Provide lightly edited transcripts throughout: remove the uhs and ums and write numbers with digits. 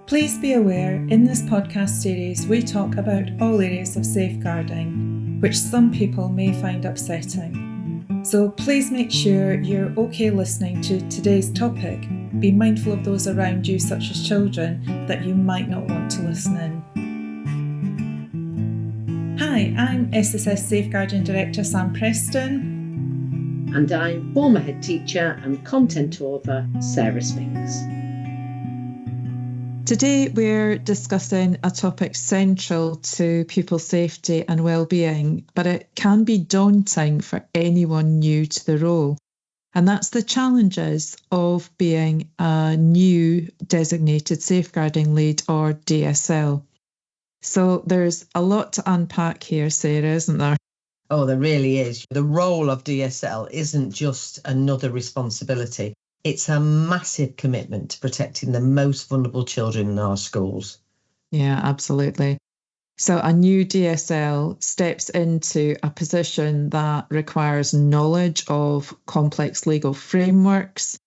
Please be aware, in this podcast series we talk about all areas of safeguarding, which some people may find upsetting. So please make sure you're okay listening to today's topic. Be mindful of those around you, such as children, that you might not want to listen in. Hi, I'm SSS Safeguarding Director Sam Preston. And I'm former head teacher and content author Sara Spinks. Today we're discussing a topic central to pupil safety and well-being, but it can be daunting for anyone new to the role. And that's the challenges of being a new designated safeguarding lead, or DSL. So there's a lot to unpack here, Sarah, isn't there? Oh, there really is. The role of DSL isn't just another responsibility. It's a massive commitment to protecting the most vulnerable children in our schools. Yeah, absolutely. So a new DSL steps into a position that requires knowledge of complex legal frameworks.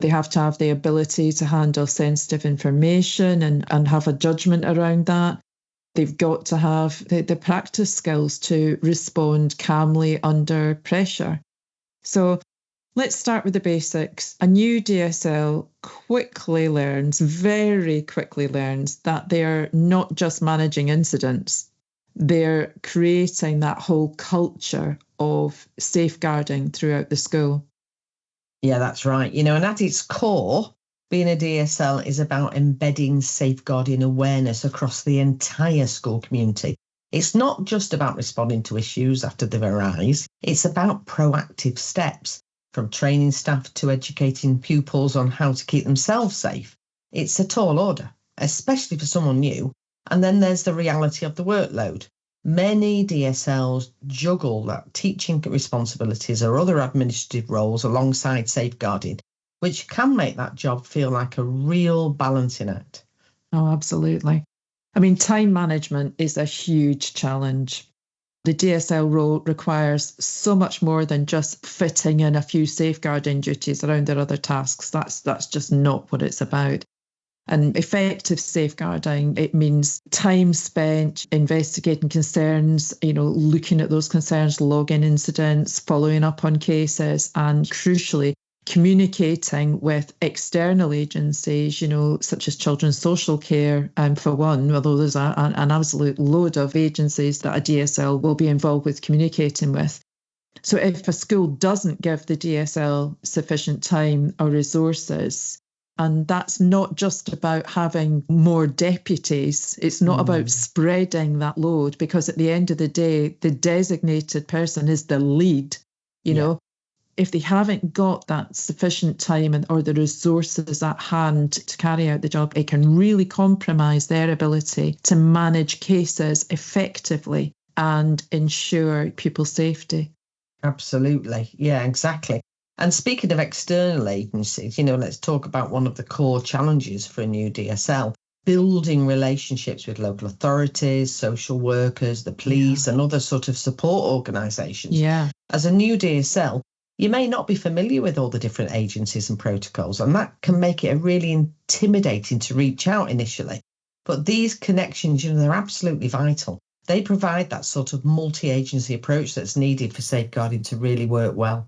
They have to have the ability to handle sensitive information and have a judgment around that. They've got to have the practice skills to respond calmly under pressure. So let's start with the basics. A new DSL very quickly learns that they're not just managing incidents, they're creating that whole culture of safeguarding throughout the school. Yeah, that's right. And at its core, being a DSL is about embedding safeguarding awareness across the entire school community. It's not just about responding to issues after they've arisen. It's about proactive steps, from training staff to educating pupils on how to keep themselves safe. It's a tall order, especially for someone new. And then there's the reality of the workload. Many DSLs juggle that teaching responsibilities or other administrative roles alongside safeguarding, which can make that job feel like a real balancing act. Oh, absolutely. I mean, time management is a huge challenge. The DSL role requires so much more than just fitting in a few safeguarding duties around their other tasks. That's just not what it's about. And effective safeguarding, it means time spent investigating concerns, looking at those concerns, logging incidents, following up on cases, and crucially, communicating with external agencies, such as children's social care, for one, although there's an absolute load of agencies that a DSL will be involved with communicating with. So if a school doesn't give the DSL sufficient time or resources, and that's not just about having more deputies, it's not about spreading that load, because at the end of the day, the designated person is the lead, If they haven't got that sufficient time or the resources at hand to carry out the job, it can really compromise their ability to manage cases effectively and ensure pupil safety. Absolutely. Yeah, exactly. And speaking of external agencies, let's talk about one of the core challenges for a new DSL, building relationships with local authorities, social workers, the police, and other sort of support organisations. Yeah. As a new DSL, you may not be familiar with all the different agencies and protocols, and that can make it really intimidating to reach out initially. But these connections, they're absolutely vital. They provide that sort of multi-agency approach that's needed for safeguarding to really work well.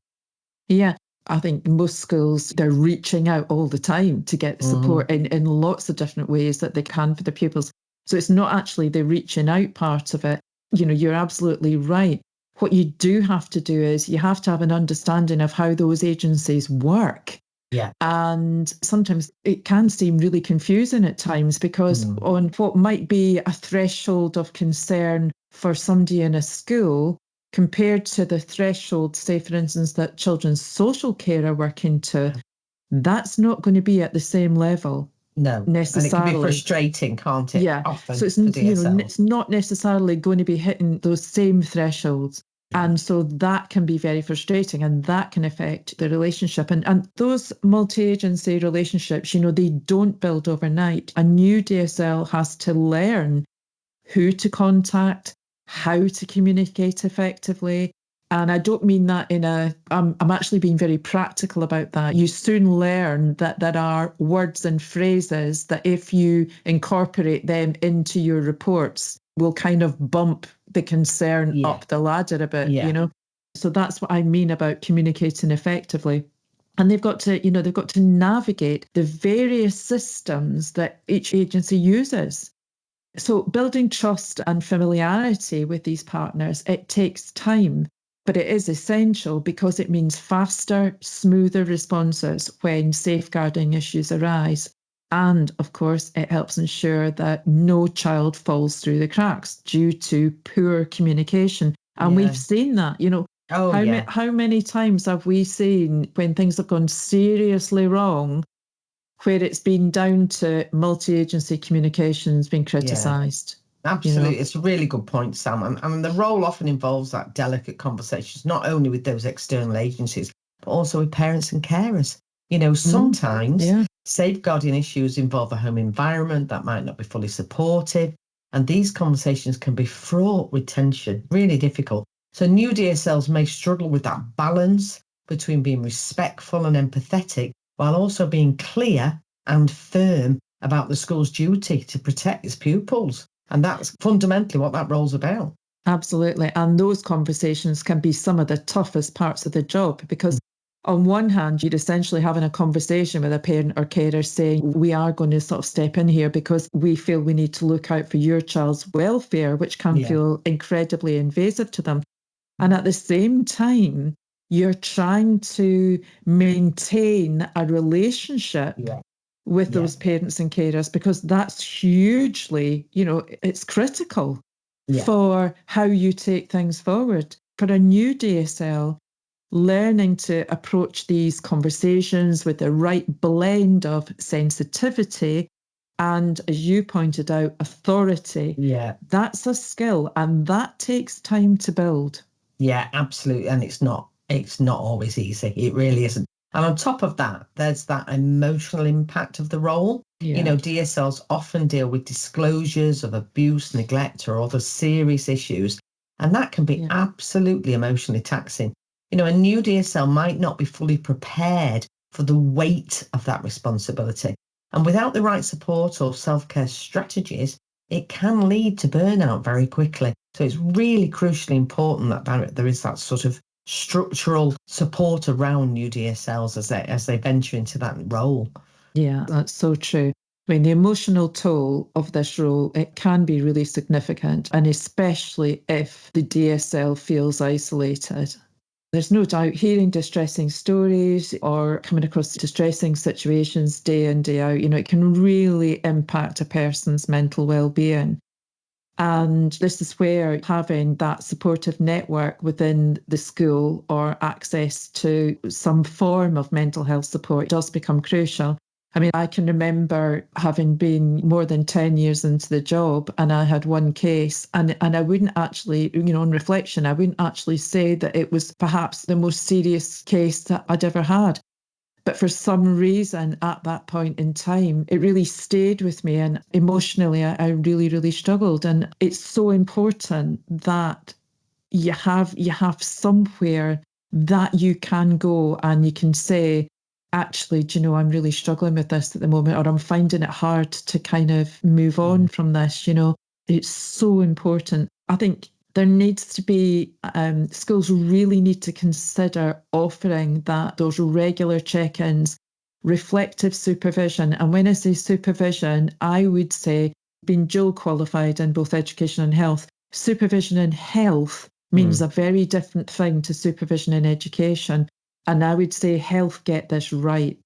Yeah, I think most schools, they're reaching out all the time to get support in lots of different ways that they can for the pupils. So it's not actually the reaching out part of it. You're absolutely right. What you do have to do is you have to have an understanding of how those agencies work. Yeah. And sometimes it can seem really confusing at times, because on what might be a threshold of concern for somebody in a school compared to the threshold, say, for instance, that children's social care are working to, that's not going to be at the same level. No, necessarily. And it can be frustrating, can't it? Yeah. Often so it's, for DSLs. it's not necessarily going to be hitting those same thresholds. And so that can be very frustrating, and that can affect the relationship. And those multi-agency relationships, they don't build overnight. A new DSL has to learn who to contact, how to communicate effectively, And I don't mean that I'm actually being very practical about that. You soon learn that there are words and phrases that if you incorporate them into your reports will kind of bump the concern up the ladder a bit, So that's what I mean about communicating effectively. And they've got to navigate the various systems that each agency uses. So building trust and familiarity with these partners, it takes time, but it is essential because it means faster, smoother responses when safeguarding issues arise. And of course, it helps ensure that no child falls through the cracks due to poor communication. And we've seen that, how many times have we seen when things have gone seriously wrong, where it's been down to multi-agency communications being criticised? Absolutely. It's a really good point, Sam. And the role often involves that delicate conversations, not only with those external agencies, but also with parents and carers. Sometimes safeguarding issues involve a home environment that might not be fully supportive. And these conversations can be fraught with tension, really difficult. So new DSLs may struggle with that balance between being respectful and empathetic, while also being clear and firm about the school's duty to protect its pupils. And that's fundamentally what that role's about. Absolutely. And those conversations can be some of the toughest parts of the job because on one hand, you're essentially having a conversation with a parent or carer saying, we are going to sort of step in here because we feel we need to look out for your child's welfare, which can feel incredibly invasive to them. And at the same time, you're trying to maintain a relationship with those parents and carers because that's hugely, it's critical for how you take things forward. For a new DSL, learning to approach these conversations with the right blend of sensitivity and, as you pointed out, authority, that's a skill and that takes time to build. Yeah, absolutely. And it's not always easy. It really isn't. And on top of that, there's that emotional impact of the role. DSLs often deal with disclosures of abuse, neglect, or other serious issues. And that can be absolutely emotionally taxing. A new DSL might not be fully prepared for the weight of that responsibility. And without the right support or self-care strategies, it can lead to burnout very quickly. So it's really crucially important that there is that sort of structural support around new DSLs as they venture into that role. Yeah, that's so true. I mean, the emotional toll of this role, it can be really significant, and especially if the DSL feels isolated. There's no doubt hearing distressing stories or coming across distressing situations day in, day out, it can really impact a person's mental well-being. And this is where having that supportive network within the school or access to some form of mental health support does become crucial. I mean, I can remember having been more than 10 years into the job and I had one case and I wouldn't actually, on reflection, I wouldn't actually say that it was perhaps the most serious case that I'd ever had. But for some reason at that point in time, it really stayed with me. And emotionally, I really, really struggled. And it's so important that you have somewhere that you can go and you can say, actually, I'm really struggling with this at the moment, or I'm finding it hard to kind of move on from this. It's so important. I think there needs to be, schools really need to consider offering those regular check-ins, reflective supervision. And when I say supervision, I would say, being dual qualified in both education and health, supervision in health means a very different thing to supervision in education. And I would say health get this right.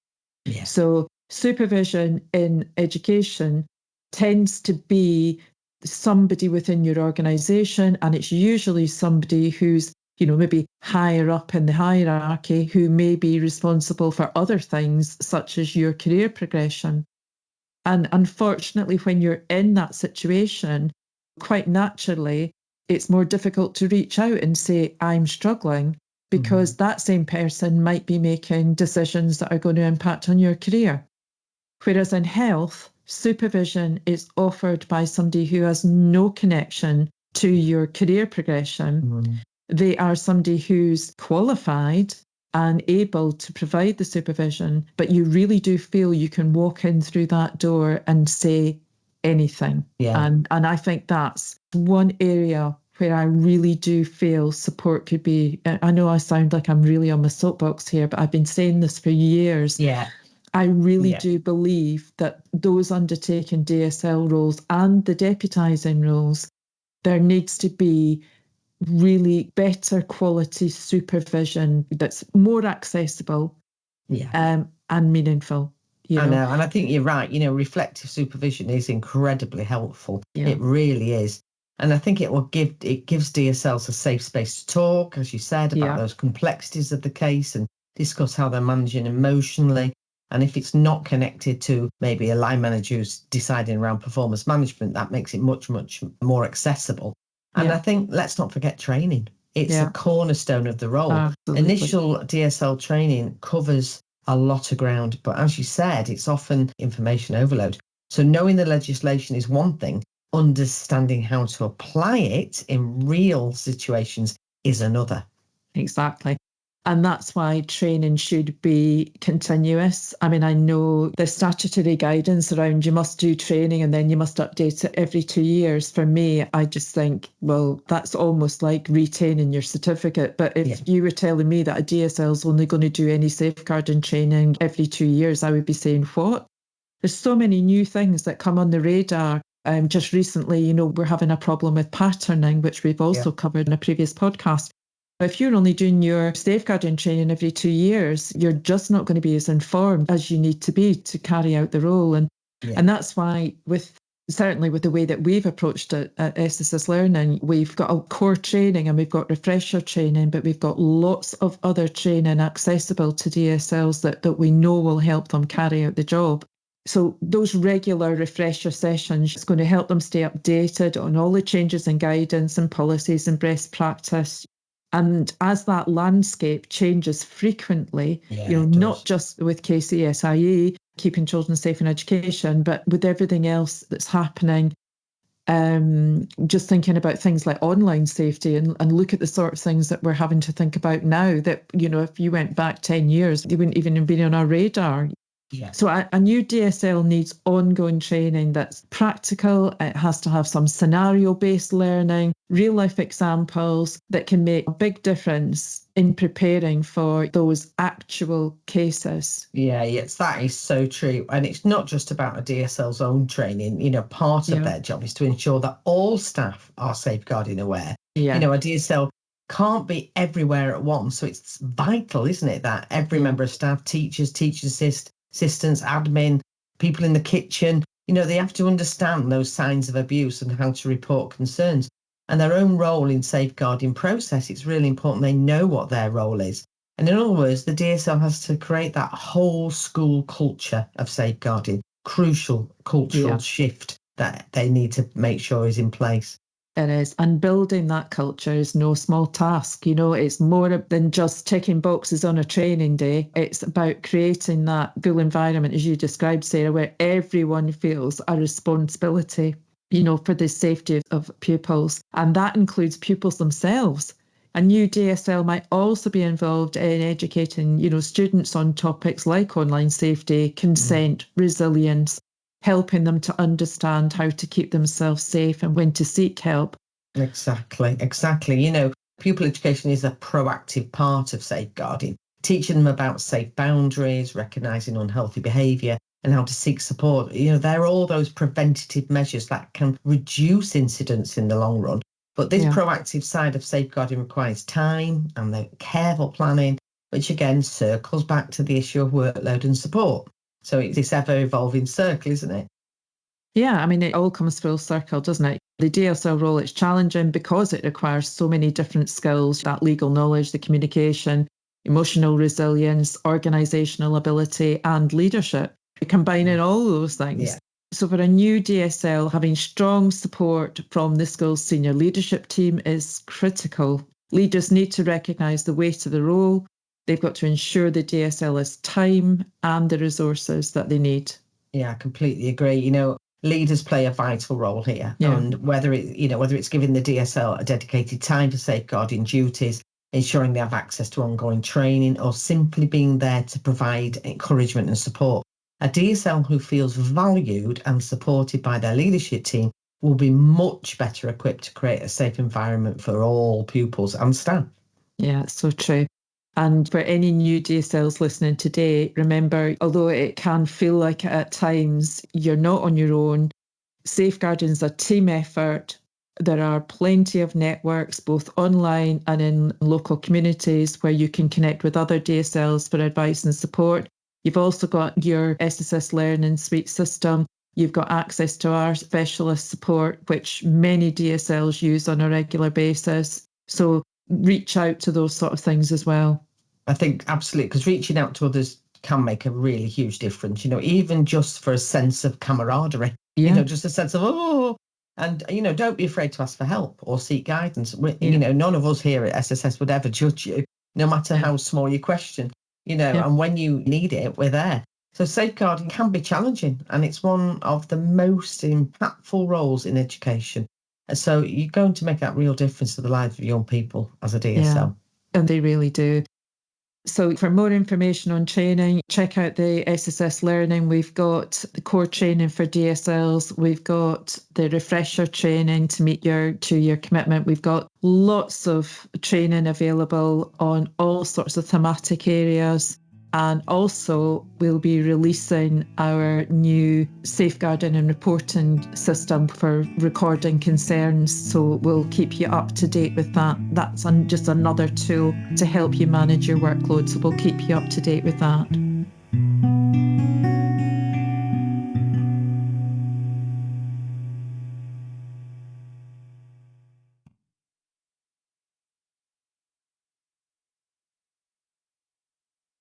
Yeah. So supervision in education tends to be somebody within your organisation, and it's usually somebody who's, maybe higher up in the hierarchy who may be responsible for other things such as your career progression. And unfortunately, when you're in that situation, quite naturally, it's more difficult to reach out and say, I'm struggling, because that same person might be making decisions that are going to impact on your career. Whereas in health, supervision is offered by somebody who has no connection to your career progression. they are somebody who's qualified and able to provide the supervision, but you really do feel you can walk in through that door and say anything. Yeah. And I think that's one area where I really do feel support could be. I know I sound like I'm really on my soapbox here, but I've been saying this for years. Yeah. I really do believe that those undertaking DSL roles and the deputising roles, there needs to be really better quality supervision that's more accessible and meaningful. I know, and I think you're right. Reflective supervision is incredibly helpful. Yeah. It really is. And I think it gives DSLs a safe space to talk, as you said, about those complexities of the case and discuss how they're managing emotionally. And if it's not connected to maybe a line manager who's deciding around performance management, that makes it much, much more accessible. And I think, let's not forget training. It's a cornerstone of the role. Absolutely. Initial DSL training covers a lot of ground, but as you said, it's often information overload. So knowing the legislation is one thing, understanding how to apply it in real situations is another. Exactly. And that's why training should be continuous. I mean, I know there's statutory guidance around you must do training and then you must update it every 2 years. For me, I just think, well, that's almost like retaining your certificate. But if you were telling me that a DSL is only going to do any safeguarding training every 2 years, I would be saying, what? There's so many new things that come on the radar. Just recently, we're having a problem with patterning, which we've also covered in a previous podcast. If you're only doing your safeguarding training every 2 years, you're just not going to be as informed as you need to be to carry out the role. And that's why certainly with the way that we've approached it at SSS Learning, we've got a core training and we've got refresher training, but we've got lots of other training accessible to DSLs that we know will help them carry out the job. So those regular refresher sessions is going to help them stay updated on all the changes in guidance and policies and best practice. And as that landscape changes frequently, not just with KCSIE, keeping children safe in education, but with everything else that's happening, just thinking about things like online safety and look at the sort of things that we're having to think about now that, if you went back 10 years, they wouldn't even have been on our radar. So a new DSL needs ongoing training that's practical. It has to have some scenario-based learning, real-life examples that can make a big difference in preparing for those actual cases. Yes, that is so true. And it's not just about a DSL's own training. Part of their job is to ensure that all staff are safeguarding aware. A DSL can't be everywhere at once. So it's vital, isn't it, that every member of staff, teachers, teacher assistants, admin, people in the kitchen, they have to understand those signs of abuse and how to report concerns. And their own role in safeguarding process, it's really important they know what their role is. And in other words, the DSL has to create that whole school culture of safeguarding, crucial cultural shift that they need to make sure is in place. It is. And building that culture is no small task. It's more than just ticking boxes on a training day. It's about creating that full environment, as you described, Sarah, where everyone feels a responsibility, for the safety of pupils. And that includes pupils themselves. A new DSL might also be involved in educating, students on topics like online safety, consent, resilience, helping them to understand how to keep themselves safe and when to seek help. Exactly. Pupil education is a proactive part of safeguarding, teaching them about safe boundaries, recognising unhealthy behaviour and how to seek support. They're all those preventative measures that can reduce incidents in the long run. But this proactive side of safeguarding requires time and the careful planning, which again circles back to the issue of workload and support. So it's this ever-evolving circle, isn't it? Yeah, I mean, it all comes full circle, doesn't it? The DSL role, it's challenging because it requires so many different skills, that legal knowledge, the communication, emotional resilience, organisational ability and leadership. Combining all those things. So for a new DSL, having strong support from the school's senior leadership team is critical. Leaders need to recognise the weight of the role. They've got to ensure the DSL has time and the resources that they need. Yeah, I completely agree. leaders play a vital role here. Yeah. And whether it's giving the DSL a dedicated time for safeguarding duties, ensuring they have access to ongoing training, or simply being there to provide encouragement and support, a DSL who feels valued and supported by their leadership team will be much better equipped to create a safe environment for all pupils and staff. Yeah, it's so true. And for any new DSLs listening today, remember, although it can feel like it at times, you're not on your own. Safeguarding is a team effort. There are plenty of networks, both online and in local communities, where you can connect with other DSLs for advice and support. You've also got your SSS Learning Suite system. You've got access to our specialist support, which many DSLs use on a regular basis. So reach out to those sort of things as well. I think absolutely, because reaching out to others can make a really huge difference, even just for a sense of camaraderie, just a sense of, and, don't be afraid to ask for help or seek guidance. None of us here at SSS would ever judge you, no matter how small your question, and when you need it, we're there. So safeguarding can be challenging, and it's one of the most impactful roles in education. And so you're going to make that real difference to the lives of young people as a DSL. Yeah, and they really do. So for more information on training, check out the SSS Learning. We've got the core training for DSLs. We've got the refresher training to meet your 2-year commitment. We've got lots of training available on all sorts of thematic areas. And also, we'll be releasing our new safeguarding and reporting system for recording concerns. So we'll keep you up to date with that. That's just another tool to help you manage your workload. So we'll keep you up to date with that.